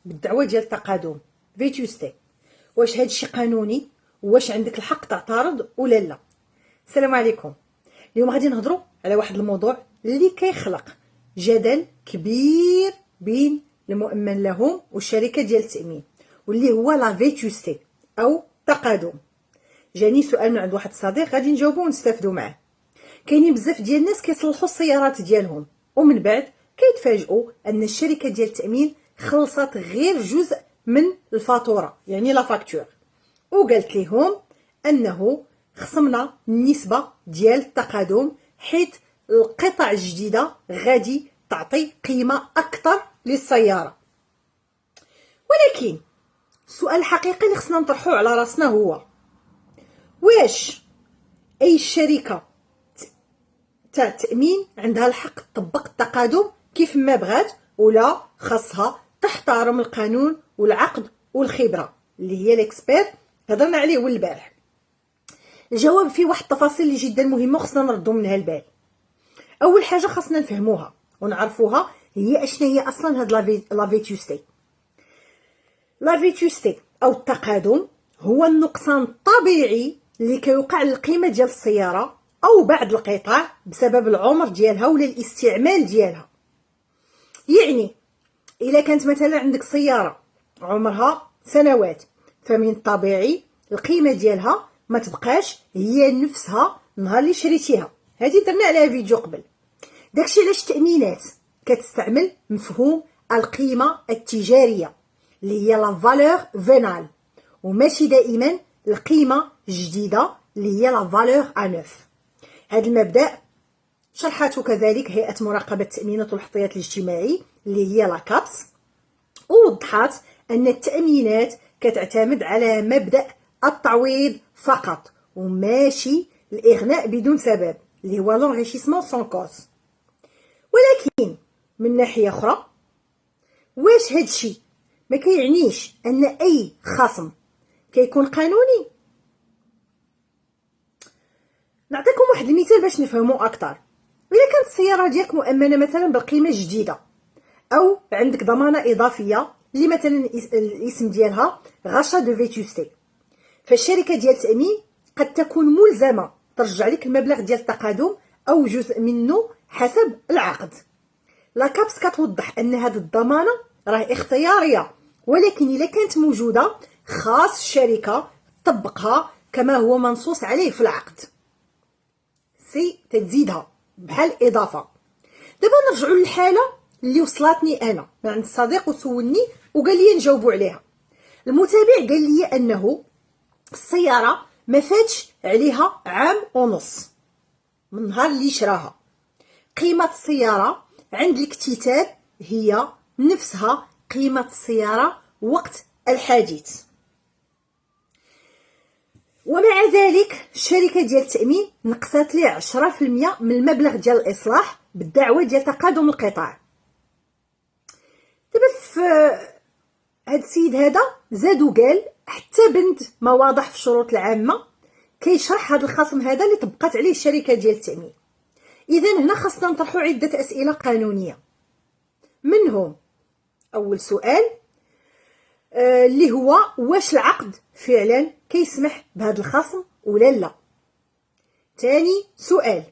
بالدعوه ديال التقادم فيتوستي. واش هادشي قانوني؟ واش عندك الحق تعترض ولا لا؟ السلام عليكم. اليوم غادي نهضروا على واحد الموضوع اللي كيخلق جدل كبير بين المؤمن لهم والشركه ديال التامين، واللي هو لا فيتوستي او تقادم. جاني سؤال من عند واحد الصديق غادي نجاوبو ونستافدوا معاه. كاينين بزاف ديال الناس كيصلحوا السيارات ديالهم ومن بعد كيتفاجئوا ان الشركه ديال التامين خلصت غير جزء من الفاتوره، يعني لا فاكتور، وقالت لهم انه خصمنا النسبه ديال التقادم حيت القطع الجديده غادي تعطي قيمه اكثر للسياره. ولكن السؤال الحقيقي اللي خصنا نطرحوه على راسنا هو: واش اي شركه تاع التامين عندها الحق تطبق التقادم كيف ما بغات، ولا خاصها تحترم القانون والعقد والخبره اللي هي الاكسبير هضرنا عليه اول البارح؟ الجواب فيه واحد التفاصيل اللي جدا مهمه خصنا نردوا منها البال. اول حاجه خصنا نفهموها ونعرفوها هي اشنا هي اصلا هاد لا فيتوستي. لا فيتوستي او التقادم هو النقصان الطبيعي اللي كيوقع للقيمه ديال السياره او بعض القطع بسبب العمر ديالها ولا الاستعمال ديالها. يعني الا كانت مثلا عندك سياره عمرها سنوات، فمن الطبيعي القيمه ديالها ما تبقاش هي نفسها نهار اللي شريتيها. هذه درنا عليها فيديو قبل. داكشي علاش التامينات كتستعمل مفهوم القيمه التجاريه اللي هي لا فالور فينال، وماشي دائما القيمه الجديده اللي هي لا فالور انوف. هذا المبدا شرحته كذلك هيئه مراقبه التامينات والاحتياط الاجتماعي اللي هي لا كابس، ووضحت ان التامينات كتعتمد على مبدا التعويض فقط وماشي الاغناء بدون سبب اللي هو لونغيشيسمون سون كوز. ولكن من ناحيه اخرى، واش هادشي ما كيعنيش ان اي خصم كيكون قانوني؟ نعطيكم واحد المثال باش نفهموا اكثر. الا كانت السياره ديالك مؤمنه مثلا بالقيمه الجديده، او عندك ضمانه اضافيه اللي مثلا الاسم ديالها غاشا دو فيتوستي، فالشركه ديال التامين قد تكون ملزمه ترجع لك المبلغ ديال التقادم او جزء منه حسب العقد. لا كابس كتوضح ان هذه الضمانه راه اختياريه، ولكن الا كانت موجوده خاص الشركه تطبقها كما هو منصوص عليه في العقد. سي تزيدها بحال اضافه. دابا نرجعوا للحاله اللي وصلتني انا من عند الصديق وسولني وقال لي نجاوبوا عليها. المتابع قال لي انه السياره ما فاتش عليها عام ونص من نهار اللي شراها. قيمه السياره عند الاكتتاب هي نفسها قيمه السياره وقت الحادث، ومع ذلك الشركه ديال التامين نقصات ليه 10% من المبلغ ديال الاصلاح بالدعوه ديال تقادم القطع. دابا في هاد السيد هذا زاد وقال حتى بند ما واضح في الشروط العامه كيشرح هذا الخصم هذا اللي طبقات عليه الشركه ديال التامين. اذا هنا خاصنا نطرحوا عده اسئله قانونيه، منهم اول سؤال اللي هو واش العقد فعلا كيسمح بهذا الخصم ولا لا. ثاني سؤال،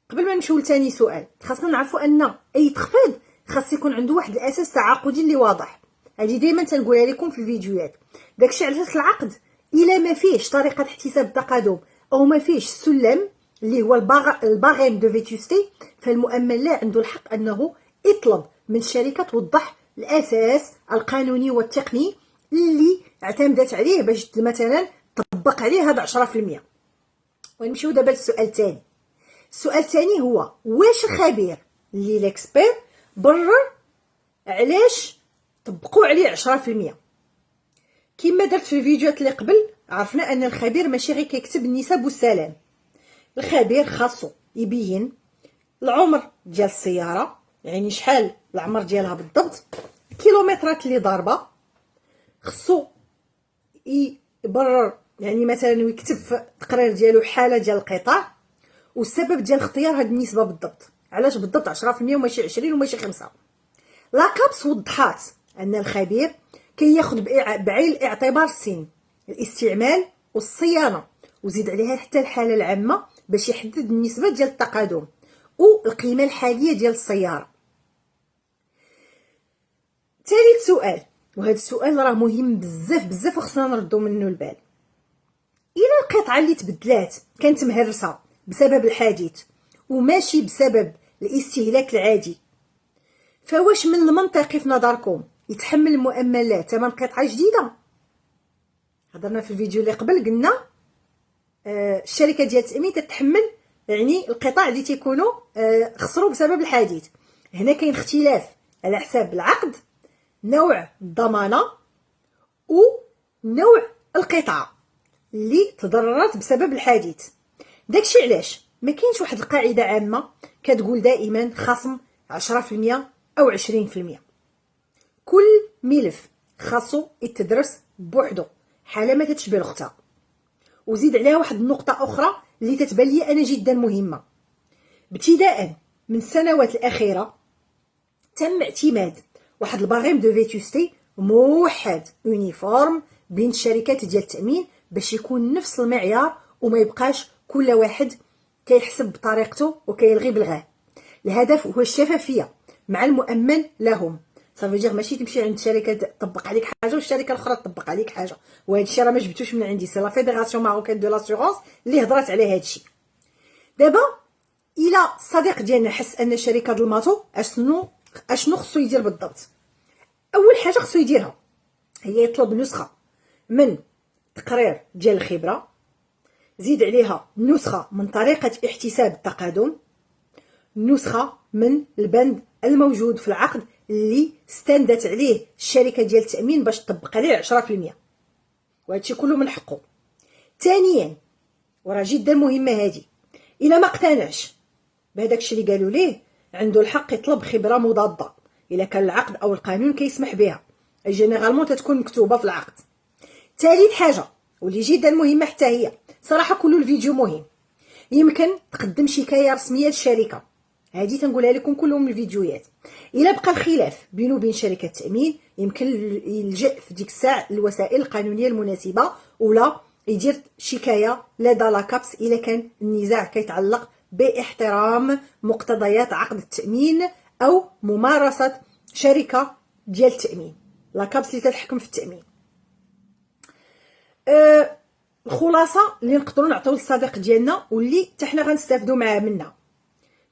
قبل ما نمشيو لثاني سؤال خاصنا نعرفوا ان اي تخفيض خاص يكون عنده واحد الاساس تعاقدي اللي واضح. هذه دائما تنقولها لكم في الفيديوهات. داكشي علاش العقد الا ما فيهش طريقه احتساب التقادم او ما فيهش السلم اللي هو الباغيم دو فيتوستي، فالمؤمن لا عنده الحق انه يطلب من الشركه توضح الاساس القانوني والتقني اللي اعتمدت عليه باش مثلا تطبق عليه هذا 10%. ونمشيو دابا للسؤال الثاني. السؤال الثاني هو واش الخبير اللي ليكسبير برر علاش طبقوا عليه 10%؟ كما درت في الفيديوهات اللي قبل عرفنا ان الخبير ماشي غير كيكتب النسب والسلام. الخبير خاصو يبين العمر ديال السياره، يعني شحال العمر ديالها بالضبط، الكيلومترات اللي ضاربه، خصو يبرر يعني مثلا ويكتب في التقرير ديالو حاله ديال القطاع والسبب ديال اختيار هاد النسبه بالضبط، علاش بالضبط 10% وماشي 20 وماشي 5. لا كابس وضحات ان الخبير كياخذ بعين الاعتبار السن، الاستعمال والصيانه، وزيد عليها حتى الحاله العامه باش يحدد النسبه ديال التقادم والقيمه الحاليه ديال السياره. ثالث سؤال، وهذا السؤال راه مهم بزاف بزاف وخصنا نردو منه البال. الى القطعه اللي تبدلات كانت مهرسه بسبب الحادث وماشي بسبب الاستهلاك العادي، فواش من المنطقي في نظركم يتحمل المؤمن ثمن قطعه جديده؟ هضرنا في الفيديو اللي قبل قلنا الشركه ديال التامين تتحمل يعني القطع اللي تيكونوا خسروا بسبب الحادث. هنا كاين اختلاف على حساب العقد، نوع الضمانه ونوع القطعه اللي تضررت بسبب الحادث. داكشي علاش ما كاينش واحد القاعده عامه كتقول دائما خصم 10% او 20%. كل ملف خاصو يتدرس بوحدو حاله ما تتشبه الاختها. وزيد عليها واحد النقطه اخرى اللي تتبان لي انا جدا مهمه. ابتداء من السنوات الاخيره تم اعتماد واحد الباغيم دو فيتوستي موحد يونيفورم بين الشركات ديال التامين باش يكون نفس المعيار وما يبقاش كل واحد كيحسب بطريقته وكيلغي بالغاه. الهدف هو الشفافيه مع المؤمن لهم. صافي دير ماشي تمشي عند شركه تطبق عليك حاجه والشركه الاخرى تطبق عليك حاجه، وهذا الشيء راه ما جبتوش من عندي، سي لا فيدراسيون ماروكان دو لاسيغونس اللي هضرات على هذا الشيء. دابا الى الصديق ديالنا حس ان الشركه ظلماتو اشنو خصو يدير بالضبط؟ اول حاجه خصو يديرها هي يطلب نسخه من تقرير ديال الخبره، زيد عليها نسخه من طريقه احتساب التقادم، نسخه من البند الموجود في العقد اللي استندت عليه الشركه ديال التامين باش تطبق عليه 10%، وهادشي كله من حقه. ثانيا وراه جدا مهمه هذه، الا ما اقتنعش بهداك الشيء اللي قالوا ليه عنده الحق يطلب خبره مضاده الا كان العقد او القانون كيسمح بها، جينيرالمون تتكون مكتوبه في العقد. ثالث حاجه واللي جدا مهمه حتى هي، صراحه كل الفيديو مهم، يمكن تقدم شكايه رسميه للشركه، هذه تنقولها لكم كلهم الفيديوهات. الا بقى الخلاف بينه وبين شركه التامين يمكن يلجا في ديك الساعه الوسائل القانونيه المناسبه، ولا يدير شكايه لدى لاكابس الا كان النزاع كيتعلق باحترام مقتضيات عقد التامين او ممارسه شركه ديال التامين، لاكابس اللي تتحكم في التامين. الخلاصه اللي نقدروا نعطيو للصديق ديالنا واللي حتى حنا غنستافدوا معاه منها،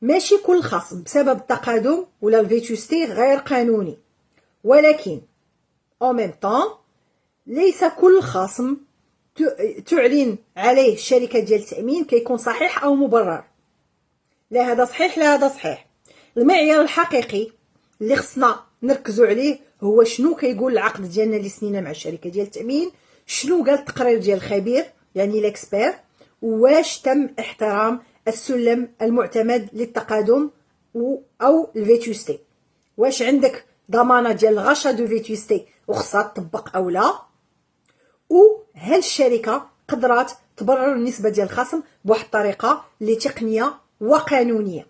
ماشي كل خصم بسبب التقادم ولا الفيتوستي غير قانوني، ولكن او ميم طون ليس كل خصم تعلن عليه الشركه ديال التامين كيكون صحيح او مبرر. لا هذا صحيح لا هذا صحيح. المعيار الحقيقي اللي خصنا نركزوا عليه هو شنو كيقول العقد ديالنا اللي سنينا مع الشركه ديال التامين، شنو قال التقرير ديال الخبير يعني ليكسبير، واش تم احترام السلم المعتمد للتقادم او الفيتوستي، واش عندك ضمانه ديال الغشا دو فيتوستي وخصها تطبق او لا، وهل الشركه قدرات تبرر النسبه ديال الخصم بواحد الطريقه اللي تقنيه وقانونيه.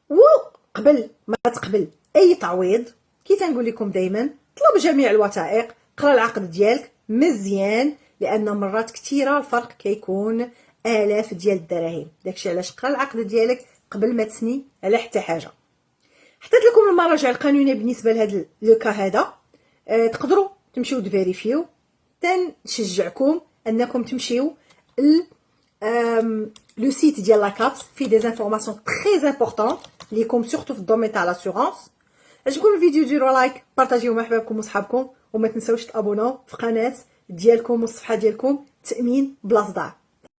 وقبل ما تقبل اي تعويض كي تنقول لكم دائما طلب جميع الوثائق، قرا العقد ديالك مزيان، لان مرات كثيره الفرق كيكون آلاف ديال الدراهم. داكشي علاش قرا العقد ديالك قبل ما تسني على حتى حاجه. حطيت لكم المراجع القانونيه بالنسبه لهذا لو كا هذا، تقدروا تمشيو تفيريفيو. تنشجعكم انكم تمشيو لو سيت ديال لاكابس، فيه دي انفورماسيون تري امبورطون ليكم سورتو في الدومين تاع لاسيغونس. عجبكم الفيديو ديروا لايك، بارطاجيوه مع حبابكم وصحابكم، وما تنساوش تابوناو في القناه ديالكم والصفحه ديالكم تامين بلا صداع.